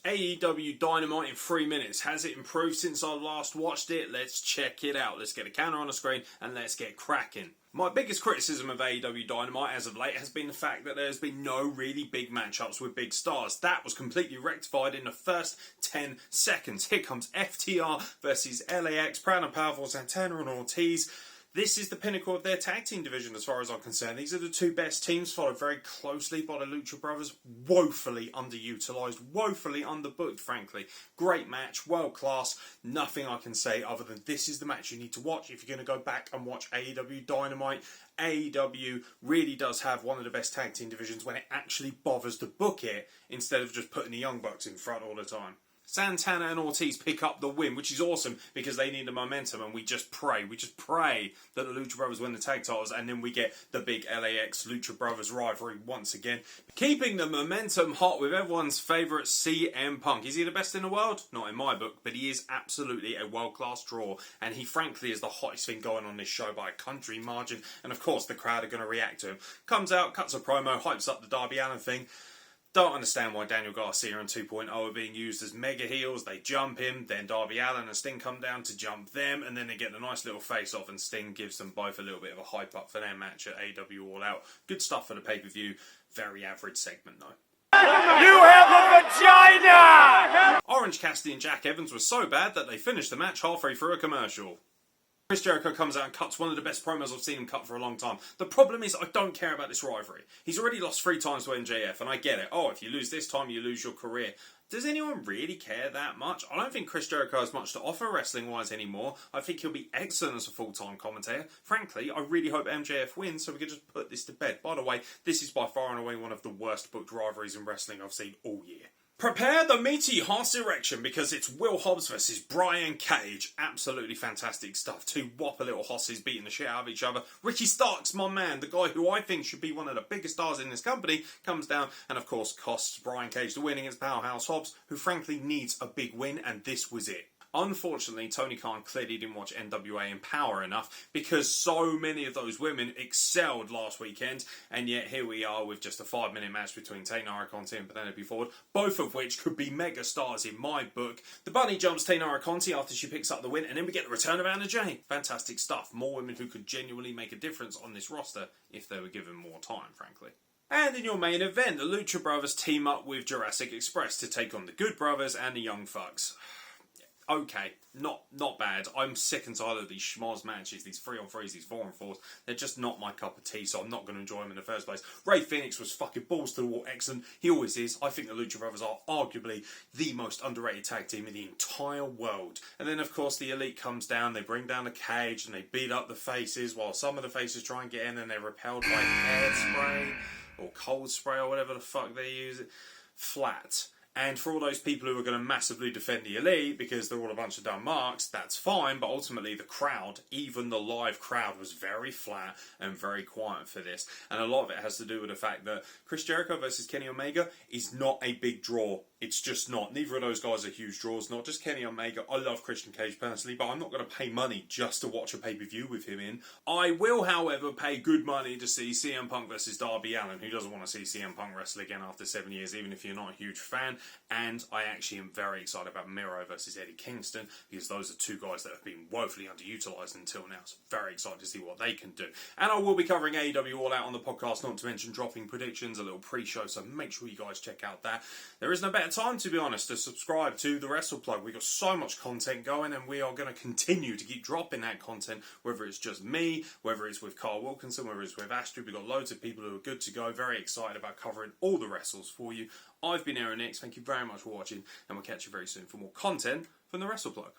AEW Dynamite in 3 minutes. Has it improved since I last watched it? Let's check it out. Let's get a counter on the screen and let's get cracking. My biggest criticism of AEW Dynamite as of late has been the fact that there's been no really big matchups with big stars. That was completely rectified in the first 10 seconds. Here comes FTR versus LAX, Proud and Powerful, Santana and Ortiz. This is the pinnacle of their tag team division as far as I'm concerned. These are the two best teams, followed very closely by the Lucha Brothers. Woefully underutilised, woefully underbooked, frankly. Great match, world class. Nothing I can say other than this is the match you need to watch if you're going to go back and watch AEW Dynamite. AEW really does have one of the best tag team divisions when it actually bothers to book it instead of just putting the Young Bucks in front all the time. Santana and Ortiz pick up the win, which is awesome because they need the momentum, and we just pray that the Lucha Brothers win the tag titles, and then we get the big LAX Lucha Brothers rivalry once again. Keeping the momentum hot with everyone's favourite CM Punk. Is he the best in the world? Not in my book, but he is absolutely a world-class draw, and he frankly is the hottest thing going on this show by a country margin, and of course the crowd are going to react to him. Comes out, cuts a promo, hypes up the Darby Allin thing. Don't understand why Daniel Garcia and 2.0 are being used as mega heels. They jump him, then Darby Allin and Sting come down to jump them, and then they get a nice little face-off, and Sting gives them both a little bit of a hype-up for their match at AEW All Out. Good stuff for the pay-per-view. Very average segment, though. You have a vagina! Orange Cassidy and Jack Evans were so bad that they finished the match halfway through a commercial. Chris Jericho comes out and cuts one of the best promos I've seen him cut for a long time. The problem is I don't care about this rivalry. He's already lost 3 times to MJF, and I get it. Oh, if you lose this time, you lose your career. Does anyone really care that much? I don't think Chris Jericho has much to offer wrestling-wise anymore. I think he'll be excellent as a full-time commentator. Frankly, I really hope MJF wins so we can just put this to bed. By the way, this is by far and away one of the worst booked rivalries in wrestling I've seen all year. Prepare the meaty horse erection because it's Will Hobbs versus Brian Cage. Absolutely fantastic stuff. 2 whopper little hosses beating the shit out of each other. Ricky Starks, my man, the guy who I think should be one of the biggest stars in this company, comes down and of course costs Brian Cage the win against Powerhouse Hobbs, who frankly needs a big win, and this was it. Unfortunately, Tony Khan clearly didn't watch NWA in Power enough because so many of those women excelled last weekend, and yet here we are with just a 5-minute match between Taynara Conti and Penelope Ford, both of which could be mega stars in my book. The bunny jumps Taynara Conti after she picks up the win, and then we get the return of Anna Jay. Fantastic stuff. More women who could genuinely make a difference on this roster if they were given more time, frankly. And in your main event, the Lucha Brothers team up with Jurassic Express to take on the Good Brothers and the Young Thugs. Okay, not bad. I'm sick and tired of these schmoz matches, these 3-on-3s, these 4-on-4s. They're just not my cup of tea, so I'm not going to enjoy them in the first place. Ray Phoenix was fucking balls to the wall, excellent. He always is. I think the Lucha Brothers are arguably the most underrated tag team in the entire world. And then, of course, the Elite comes down, they bring down the cage, and they beat up the faces, while some of the faces try and get in, and they're repelled by hairspray, or cold spray, or whatever the fuck they use. Flat. And for all those people who are going to massively defend the Elite because they're all a bunch of dumb marks, that's fine, but ultimately the crowd, even the live crowd, was very flat and very quiet for this. And a lot of it has to do with the fact that Chris Jericho versus Kenny Omega is not a big draw. It's just not. Neither of those guys are huge draws, not just Kenny Omega. I love Christian Cage personally, but I'm not going to pay money just to watch a pay-per-view with him in. I will, however, pay good money to see CM Punk versus Darby Allin. Who doesn't want to see CM Punk wrestle again after 7 years, even if you're not a huge fan? And I actually am very excited about Miro versus Eddie Kingston, because those are 2 guys that have been woefully underutilised until now. So very excited to see what they can do. And I will be covering AEW All Out on the podcast, not to mention dropping predictions, a little pre-show, so make sure you guys check out that. There is no better time, to be honest, to subscribe to the Wrestle Plug. We've got so much content going, and we are going to continue to keep dropping that content, whether it's just me, whether it's with Carl Wilkinson, whether it's with Astrid. We've got loads of people who are good to go. Very excited about covering all the wrestles for you. I've been Aaron Nix. Thank you very much for watching, and we'll catch you very soon for more content from the Wrestle Plug.